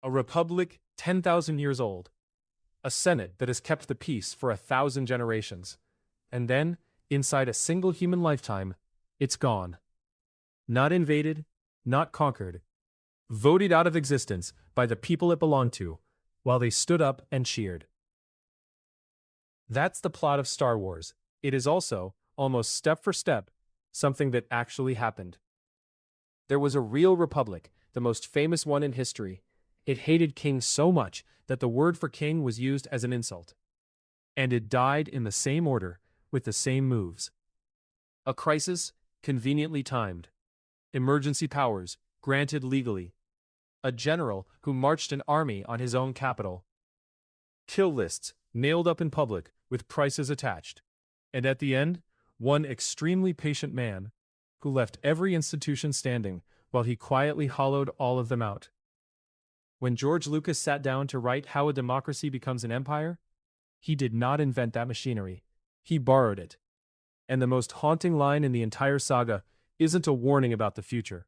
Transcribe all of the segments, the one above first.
A republic 10,000 years old. A senate that has kept the peace for 1,000 generations. And then, inside a single human lifetime, it's gone. Not invaded, not conquered. Voted out of existence by the people it belonged to, while they stood up and cheered. That's the plot of Star Wars. It is also, almost step for step, something that actually happened. There was a real republic, the most famous one in history. It hated kings so much that the word for king was used as an insult. And it died in the same order, with the same moves. A crisis, conveniently timed. Emergency powers, granted legally. A general who marched an army on his own capital. Kill lists, nailed up in public, with prices attached. And at the end, one extremely patient man, who left every institution standing, while he quietly hollowed all of them out. When George Lucas sat down to write How a Democracy Becomes an Empire, he did not invent that machinery. He borrowed it. And the most haunting line in the entire saga isn't a warning about the future.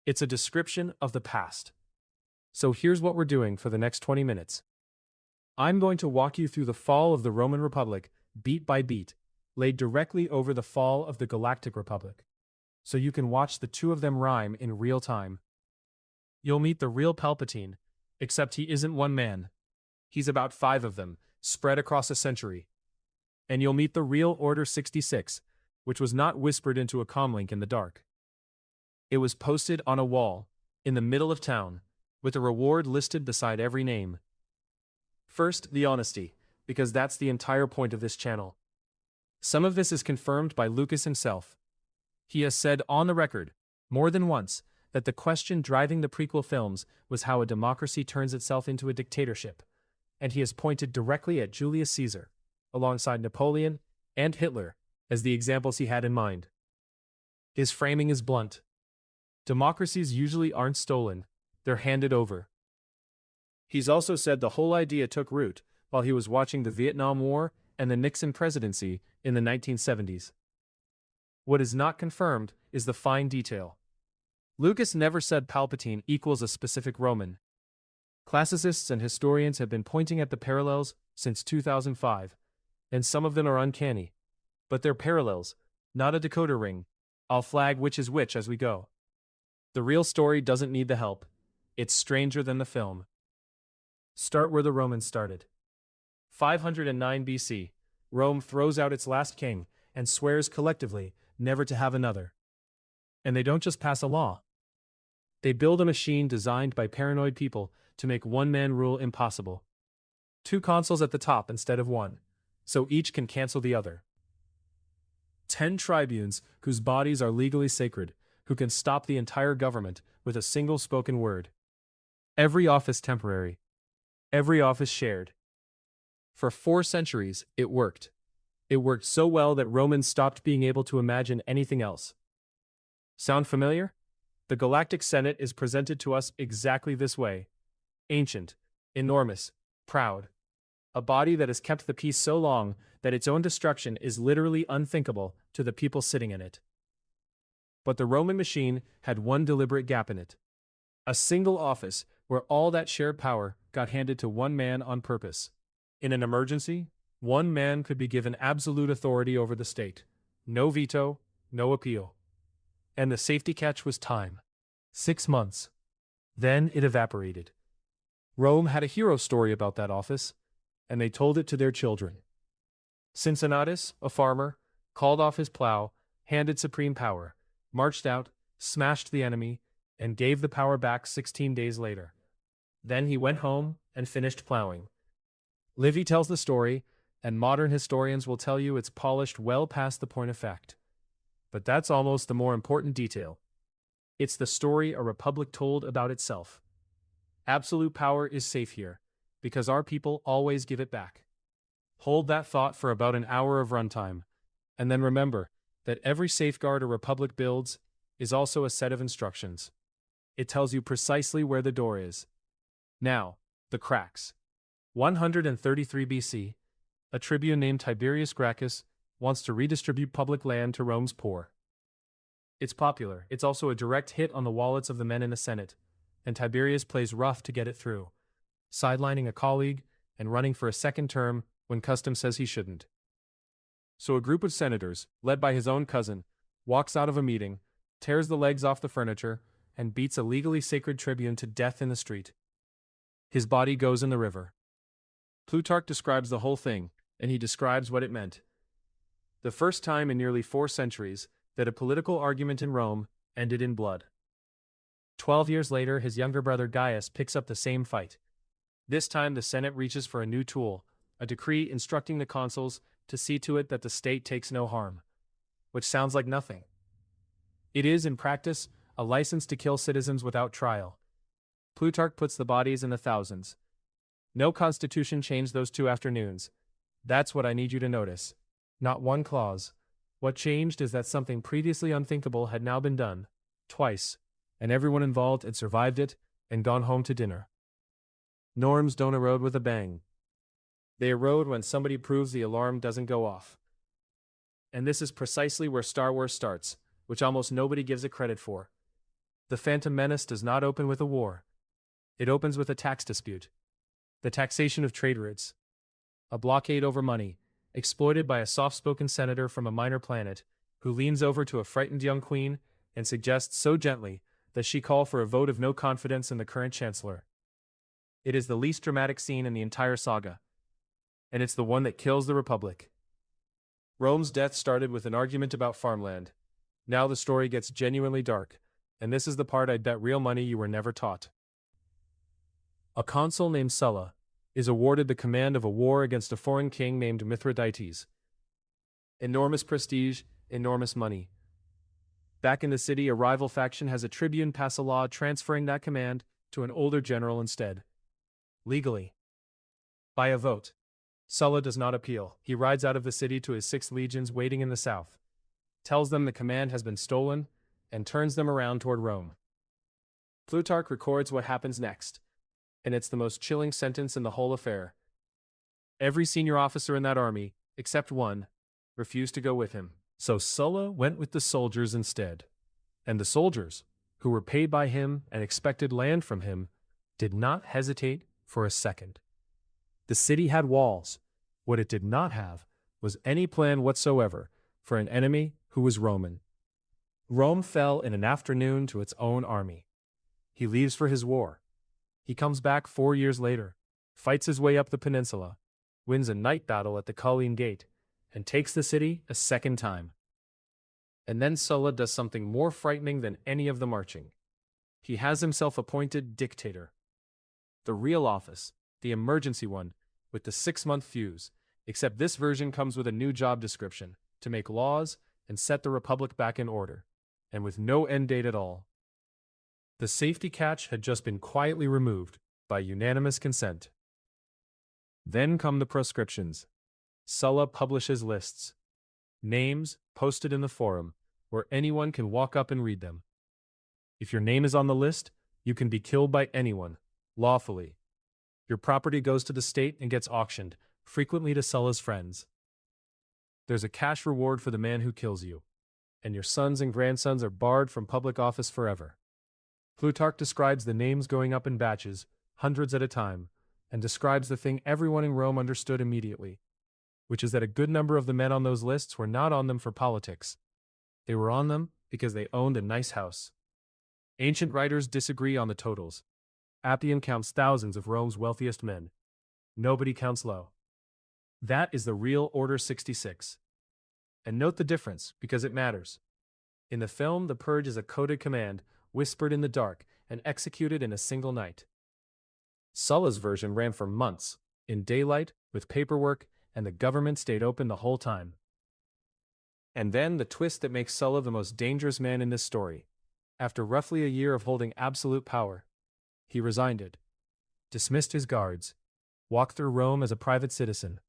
It's a description of the past. So here's what we're doing for the next 20 minutes. I'm going to walk you through the fall of the Roman Republic, beat by beat, laid directly over the fall of the Galactic Republic, so you can watch the two of them rhyme in real time. You'll meet the real Palpatine, except he isn't one man. He's about 5 of them, spread across a century. And you'll meet the real Order 66, which was not whispered into a comlink in the dark. It was posted on a wall, in the middle of town, with a reward listed beside every name. First, the honesty, because that's the entire point of this channel. Some of this is confirmed by Lucas himself. He has said on the record, more than once, that the question driving the prequel films was how a democracy turns itself into a dictatorship, and he has pointed directly at Julius Caesar, alongside Napoleon and Hitler, as the examples he had in mind. His framing is blunt. Democracies usually aren't stolen, they're handed over. He's also said the whole idea took root while he was watching the Vietnam War and the Nixon presidency in the 1970s. What is not confirmed is the fine detail. Lucas never said Palpatine equals a specific Roman. Classicists and historians have been pointing at the parallels since 2005, and some of them are uncanny. But they're parallels, not a decoder ring. I'll flag which is which as we go. The real story doesn't need the help. It's stranger than the film. Start where the Romans started. 509 BC, Rome throws out its last king and swears collectively never to have another. And they don't just pass a law. They build a machine designed by paranoid people to make one-man rule impossible. 2 consuls at the top instead of 1, so each can cancel the other. 10 tribunes whose bodies are legally sacred, who can stop the entire government with a single spoken word. Every office temporary. Every office shared. For 4 centuries, it worked. It worked so well that Romans stopped being able to imagine anything else. Sound familiar? The Galactic Senate is presented to us exactly this way. Ancient, enormous, proud. A body that has kept the peace so long that its own destruction is literally unthinkable to the people sitting in it. But the Roman machine had one deliberate gap in it. A single office where all that shared power got handed to one man on purpose. In an emergency, one man could be given absolute authority over the state. No veto, no appeal. And the safety catch was time. 6 months. Then it evaporated. Rome had a hero story about that office, and they told it to their children. Cincinnatus, a farmer, called off his plow, handed supreme power, marched out, smashed the enemy, and gave the power back 16 days later. Then he went home and finished plowing. Livy tells the story, and modern historians will tell you it's polished well past the point of fact. But that's almost the more important detail. It's the story a republic told about itself. Absolute power is safe here, because our people always give it back. Hold that thought for about an hour of runtime, and then remember that every safeguard a republic builds is also a set of instructions. It tells you precisely where the door is. Now, the cracks. 133 BC, a tribune named Tiberius Gracchus wants to redistribute public land to Rome's poor. It's popular, it's also a direct hit on the wallets of the men in the Senate, and Tiberius plays rough to get it through, sidelining a colleague, and running for a second term when custom says he shouldn't. So a group of senators, led by his own cousin, walks out of a meeting, tears the legs off the furniture, and beats a legally sacred tribune to death in the street. His body goes in the river. Plutarch describes the whole thing, and he describes what it meant. The first time in nearly 4 centuries that a political argument in Rome ended in blood. 12 years later, his younger brother Gaius picks up the same fight. This time the Senate reaches for a new tool, a decree instructing the consuls to see to it that the state takes no harm. Which sounds like nothing. It is, in practice, a license to kill citizens without trial. Plutarch puts the bodies in the thousands. No constitution changed those 2 afternoons. That's what I need you to notice. Not one clause. What changed is that something previously unthinkable had now been done, twice, and everyone involved had survived it and gone home to dinner. Norms don't erode with a bang. They erode when somebody proves the alarm doesn't go off. And this is precisely where Star Wars starts, which almost nobody gives it credit for. The Phantom Menace does not open with a war. It opens with a tax dispute. The taxation of trade routes. A blockade over money, exploited by a soft-spoken senator from a minor planet, who leans over to a frightened young queen and suggests so gently that she call for a vote of no confidence in the current chancellor. It is the least dramatic scene in the entire saga. And it's the one that kills the Republic. Rome's death started with an argument about farmland. Now the story gets genuinely dark, and this is the part I'd bet real money you were never taught. A consul named Sulla is awarded the command of a war against a foreign king named Mithridates. Enormous prestige, enormous money. Back in the city, a rival faction has a tribune pass a law transferring that command to an older general instead. Legally. By a vote. Sulla does not appeal. He rides out of the city to his 6 legions waiting in the south, tells them the command has been stolen, and turns them around toward Rome. Plutarch records what happens next, and it's the most chilling sentence in the whole affair. Every senior officer in that army, except one, refused to go with him. So Sulla went with the soldiers instead. And the soldiers, who were paid by him and expected land from him, did not hesitate for a second. The city had walls. What it did not have was any plan whatsoever for an enemy who was Roman. Rome fell in an afternoon to its own army. He leaves for his war. He comes back 4 years later, fights his way up the peninsula, wins a night battle at the Colline Gate, and takes the city a second time. And then Sulla does something more frightening than any of the marching. He has himself appointed dictator. The real office, the emergency one, with the 6-month fuse, except this version comes with a new job description, to make laws and set the Republic back in order, and with no end date at all. The safety catch had just been quietly removed, by unanimous consent. Then come the proscriptions. Sulla publishes lists. Names, posted in the forum, where anyone can walk up and read them. If your name is on the list, you can be killed by anyone, lawfully. Your property goes to the state and gets auctioned, frequently to Sulla's friends. There's a cash reward for the man who kills you, and your sons and grandsons are barred from public office forever. Plutarch describes the names going up in batches, hundreds at a time, and describes the thing everyone in Rome understood immediately, which is that a good number of the men on those lists were not on them for politics. They were on them because they owned a nice house. Ancient writers disagree on the totals. Appian counts thousands of Rome's wealthiest men. Nobody counts low. That is the real Order 66. And note the difference, because it matters. In the film, the purge is a coded command, whispered in the dark, and executed in a single night. Sulla's version ran for months, in daylight, with paperwork, and the government stayed open the whole time. And then the twist that makes Sulla the most dangerous man in this story. After roughly a year of holding absolute power, he resigned it, dismissed his guards, walked through Rome as a private citizen,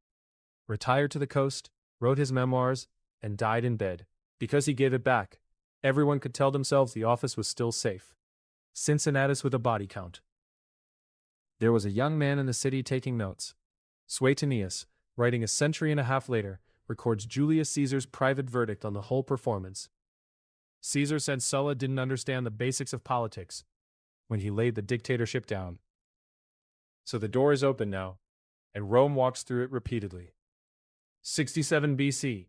retired to the coast, wrote his memoirs, and died in bed. Because he gave it back, everyone could tell themselves the office was still safe. Cincinnatus with a body count. There was a young man in the city taking notes. Suetonius, writing a century and a half later, records Julius Caesar's private verdict on the whole performance. Caesar said Sulla didn't understand the basics of politics when he laid the dictatorship down. So the door is open now, and Rome walks through it repeatedly. 67 BC.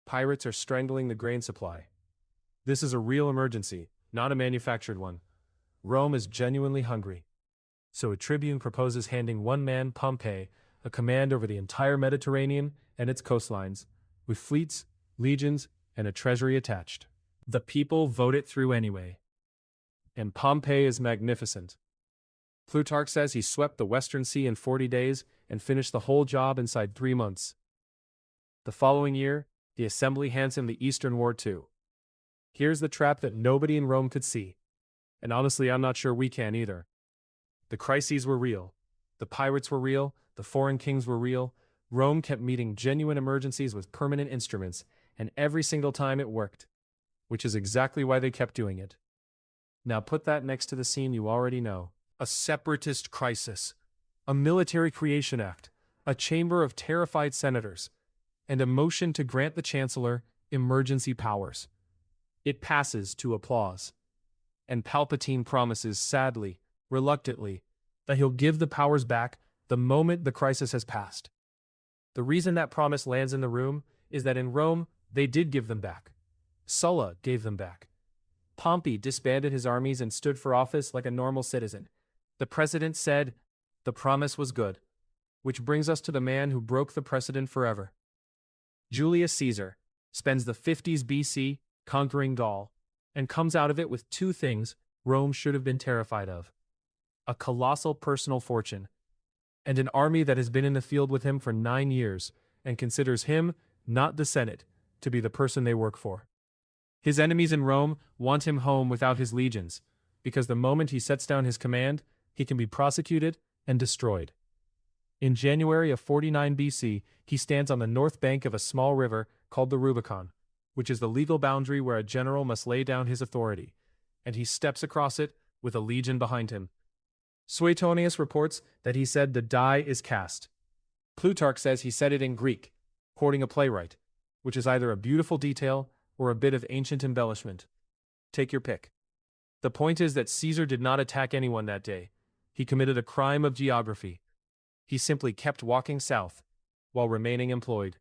Pirates are strangling the grain supply. This is a real emergency, not a manufactured one. Rome is genuinely hungry. So a tribune proposes handing one man, Pompey, a command over the entire Mediterranean and its coastlines, with fleets, legions, and a treasury attached. The people vote it through anyway. And Pompey is magnificent. Plutarch says he swept the Western Sea in 40 days and finished the whole job inside 3 months. The following year, the assembly hands him the Eastern War too. Here's the trap that nobody in Rome could see. And honestly, I'm not sure we can either. The crises were real. The pirates were real. The foreign kings were real. Rome kept meeting genuine emergencies with permanent instruments, and every single time it worked. Which is exactly why they kept doing it. Now put that next to the scene you already know. A separatist crisis. A military creation act. A chamber of terrified senators. And a motion to grant the chancellor emergency powers. It passes to applause. And Palpatine promises sadly, reluctantly, that he'll give the powers back the moment the crisis has passed. The reason that promise lands in the room is that in Rome, they did give them back. Sulla gave them back. Pompey disbanded his armies and stood for office like a normal citizen. The president said, the promise was good. Which brings us to the man who broke the precedent forever. Julius Caesar spends the 50s BC conquering Gaul, and comes out of it with two things Rome should have been terrified of. A colossal personal fortune, and an army that has been in the field with him for 9 years, and considers him, not the Senate, to be the person they work for. His enemies in Rome want him home without his legions, because the moment he sets down his command, he can be prosecuted and destroyed. In January of 49 BC, he stands on the north bank of a small river called the Rubicon, which is the legal boundary where a general must lay down his authority, and he steps across it with a legion behind him. Suetonius reports that he said the die is cast. Plutarch says he said it in Greek, quoting a playwright, which is either a beautiful detail or a bit of ancient embellishment. Take your pick. The point is that Caesar did not attack anyone that day. He committed a crime of geography. He simply kept walking south, while remaining employed.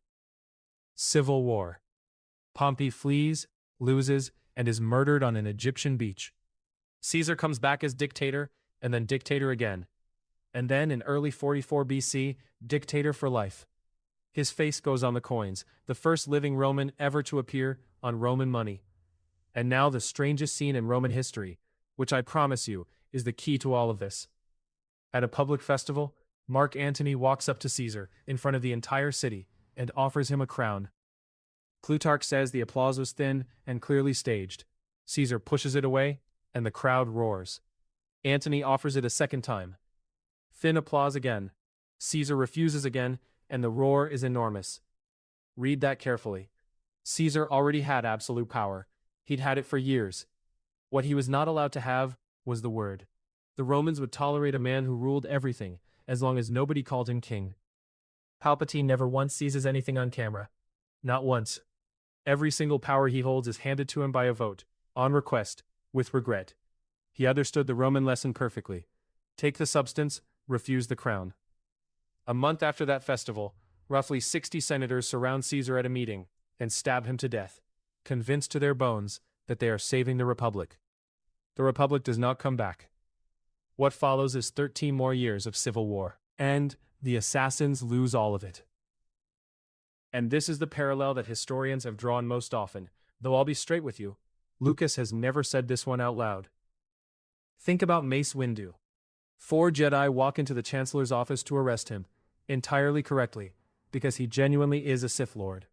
Civil War. Pompey flees, loses, and is murdered on an Egyptian beach. Caesar comes back as dictator, and then dictator again. And then, in early 44 BC, dictator for life. His face goes on the coins, the first living Roman ever to appear on Roman money. And now the strangest scene in Roman history, which I promise you is the key to all of this. At a public festival, Mark Antony walks up to Caesar in front of the entire city and offers him a crown. Plutarch says the applause was thin and clearly staged. Caesar pushes it away, and the crowd roars. Antony offers it a second time. Thin applause again. Caesar refuses again, and the roar is enormous. Read that carefully. Caesar already had absolute power. He'd had it for years. What he was not allowed to have was the word. The Romans would tolerate a man who ruled everything, as long as nobody called him king. Palpatine never once seizes anything on camera. Not once. Every single power he holds is handed to him by a vote, on request, with regret. He understood the Roman lesson perfectly. Take the substance, refuse the crown. A month after that festival, roughly 60 senators surround Caesar at a meeting and stab him to death, convinced to their bones that they are saving the Republic. The Republic does not come back. What follows is 13 more years of civil war, and the assassins lose all of it. And this is the parallel that historians have drawn most often, though I'll be straight with you, Lucas has never said this one out loud. Think about Mace Windu. 4 Jedi walk into the Chancellor's office to arrest him, entirely correctly, because he genuinely is a Sith Lord.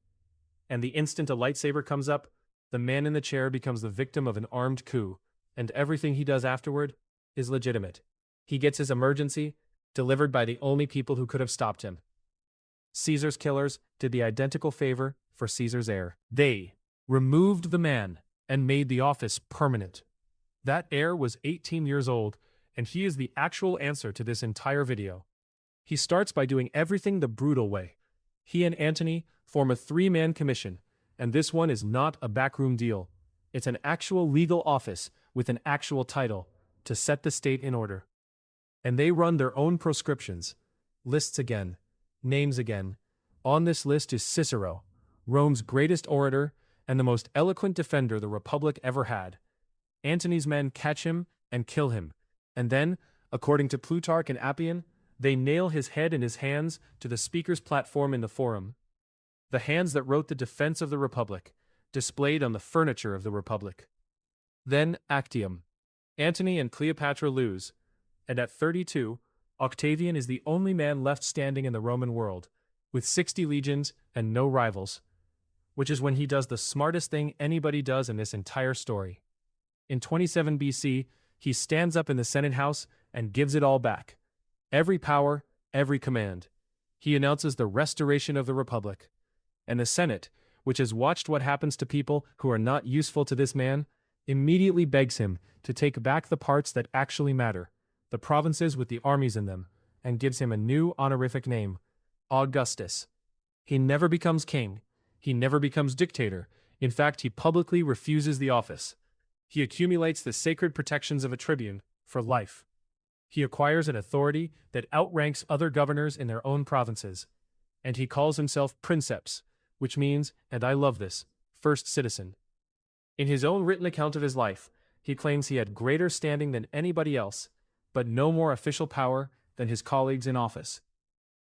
And the instant a lightsaber comes up, the man in the chair becomes the victim of an armed coup, and everything he does afterward is legitimate. He gets his emergency, delivered by the only people who could have stopped him. Caesar's killers did the identical favor for Caesar's heir. They removed the man and made the office permanent. That heir was 18 years old, and he is the actual answer to this entire video. He starts by doing everything the brutal way. He and Antony form a 3-man commission, and this one is not a backroom deal. It's an actual legal office with an actual title to set the state in order. And they run their own proscriptions. Lists again. Names again. On this list is Cicero, Rome's greatest orator and the most eloquent defender the Republic ever had. Antony's men catch him and kill him. And then, according to Plutarch and Appian, they nail his head and his hands to the speaker's platform in the Forum. The hands that wrote the defense of the Republic, displayed on the furniture of the Republic. Then, Actium. Antony and Cleopatra lose, and at 32, Octavian is the only man left standing in the Roman world, with 60 legions and no rivals, which is when he does the smartest thing anybody does in this entire story. In 27 BC, he stands up in the Senate House and gives it all back. Every power, every command. He announces the restoration of the Republic. And the Senate, which has watched what happens to people who are not useful to this man, immediately begs him to take back the parts that actually matter, the provinces with the armies in them, and gives him a new honorific name, Augustus. He never becomes king. He never becomes dictator. In fact, he publicly refuses the office. He accumulates the sacred protections of a tribune for life. He acquires an authority that outranks other governors in their own provinces. And he calls himself princeps, which means, and I love this, first citizen. In his own written account of his life, he claims he had greater standing than anybody else, but no more official power than his colleagues in office.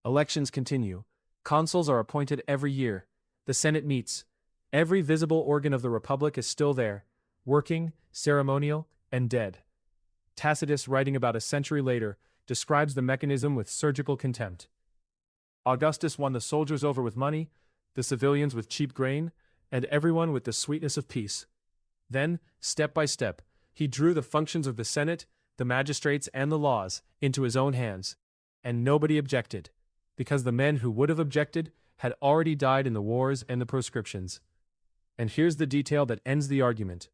Elections continue. Consuls are appointed every year. The Senate meets. Every visible organ of the Republic is still there, working, ceremonial, and dead. Tacitus, writing about a century later, describes the mechanism with surgical contempt. Augustus won the soldiers over with money, the civilians with cheap grain, and everyone with the sweetness of peace. Then, step by step, he drew the functions of the Senate, the magistrates, and the laws into his own hands. And nobody objected, because the men who would have objected had already died in the wars and the proscriptions. And here's the detail that ends the argument.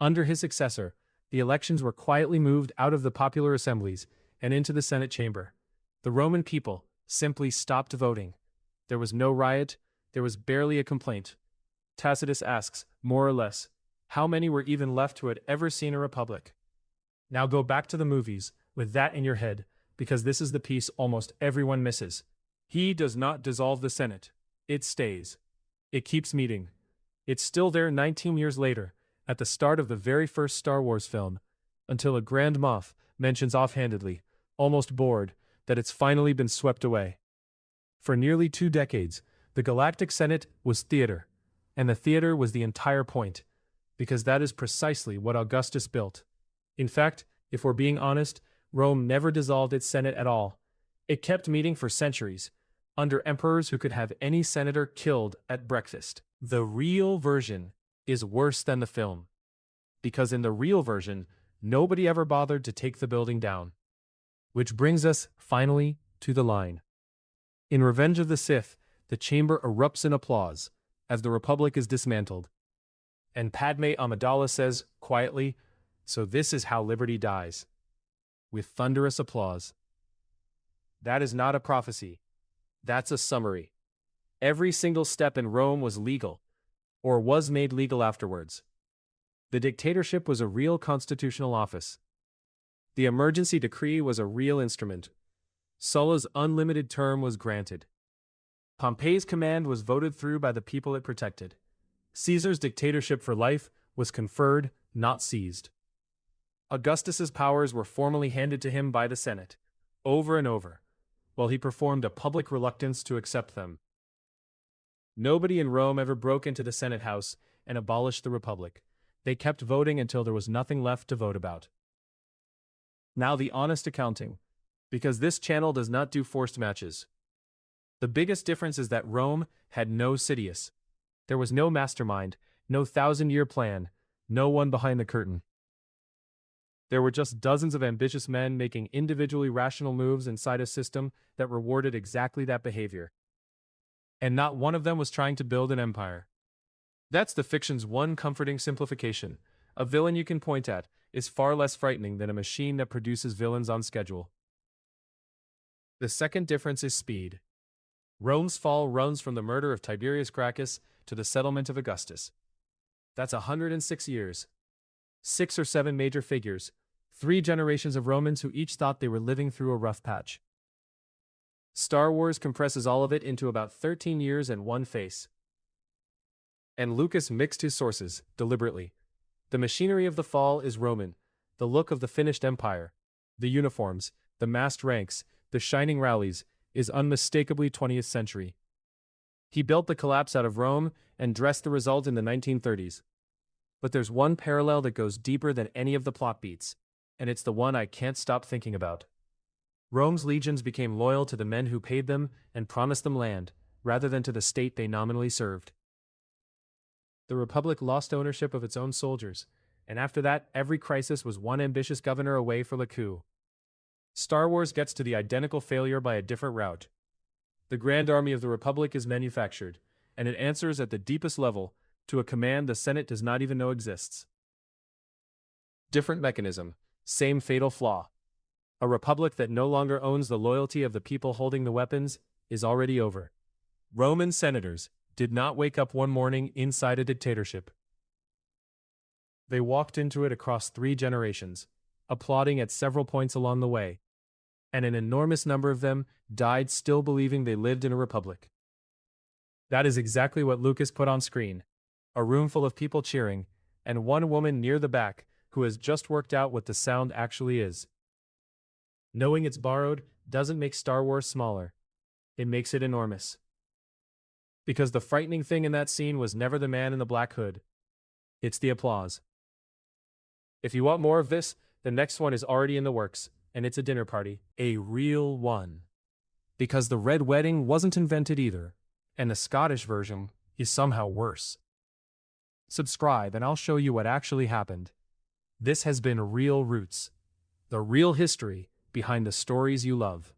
Under his successor, the elections were quietly moved out of the popular assemblies and into the Senate chamber. The Roman people simply stopped voting. There was no riot, there was barely a complaint. Tacitus asks, more or less, how many were even left who had ever seen a republic? Now go back to the movies, with that in your head, because this is the piece almost everyone misses. He does not dissolve the Senate. It stays. It keeps meeting. It's still there 19 years later, at the start of the very first Star Wars film, until a Grand Moff mentions offhandedly, almost bored, that it's finally been swept away. For nearly 2 decades, the Galactic Senate was theater, and the theater was the entire point, because that is precisely what Augustus built. In fact, if we're being honest, Rome never dissolved its Senate at all. It kept meeting for centuries, under emperors who could have any senator killed at breakfast. The real version is worse than the film, because in the real version, nobody ever bothered to take the building down. Which brings us, finally, to the line. In Revenge of the Sith, the chamber erupts in applause, as the Republic is dismantled. And Padme Amidala says, quietly, so this is how liberty dies. With thunderous applause. That is not a prophecy. That's a summary. Every single step in Rome was legal, or was made legal afterwards. The dictatorship was a real constitutional office. The emergency decree was a real instrument. Sulla's unlimited term was granted. Pompey's command was voted through by the people it protected. Caesar's dictatorship for life was conferred, not seized. Augustus's powers were formally handed to him by the Senate, over and over, while he performed a public reluctance to accept them. Nobody in Rome ever broke into the Senate House and abolished the Republic. They kept voting until there was nothing left to vote about. Now the honest accounting, because this channel does not do forced matches. The biggest difference is that Rome had no Sidious. There was no mastermind, no 1,000-year plan, no one behind the curtain. There were just dozens of ambitious men making individually rational moves inside a system that rewarded exactly that behavior. And not one of them was trying to build an empire. That's the fiction's one comforting simplification. A villain you can point at is far less frightening than a machine that produces villains on schedule. The second difference is speed. Rome's fall runs from the murder of Tiberius Gracchus to the settlement of Augustus. That's 106 years. 6 or 7 major figures, 3 generations of Romans who each thought they were living through a rough patch. Star Wars compresses all of it into about 13 years and one face. And Lucas mixed his sources, deliberately. The machinery of the fall is Roman, the look of the finished empire, the uniforms, the massed ranks, the shining rallies, is unmistakably 20th century. He built the collapse out of Rome and dressed the result in the 1930s. But there's one parallel that goes deeper than any of the plot beats, and it's the one I can't stop thinking about. Rome's legions became loyal to the men who paid them and promised them land, rather than to the state they nominally served. The Republic lost ownership of its own soldiers, and after that, every crisis was one ambitious governor away for the coup. Star Wars gets to the identical failure by a different route. The Grand Army of the Republic is manufactured, and it answers at the deepest level to a command the Senate does not even know exists. Different mechanism, same fatal flaw. A republic that no longer owns the loyalty of the people holding the weapons is already over. Roman senators did not wake up one morning inside a dictatorship. They walked into it across 3 generations, applauding at several points along the way, and an enormous number of them died still believing they lived in a republic. That is exactly what Lucas put on screen. A room full of people cheering, and one woman near the back who has just worked out what the sound actually is. Knowing it's borrowed doesn't make Star Wars smaller. It makes it enormous. Because the frightening thing in that scene was never the man in the black hood. It's the applause. If you want more of this, the next one is already in the works, and it's a dinner party. A real one. Because the Red Wedding wasn't invented either, and the Scottish version is somehow worse. Subscribe and I'll show you what actually happened. This has been Real Roots, the real history behind the stories you love.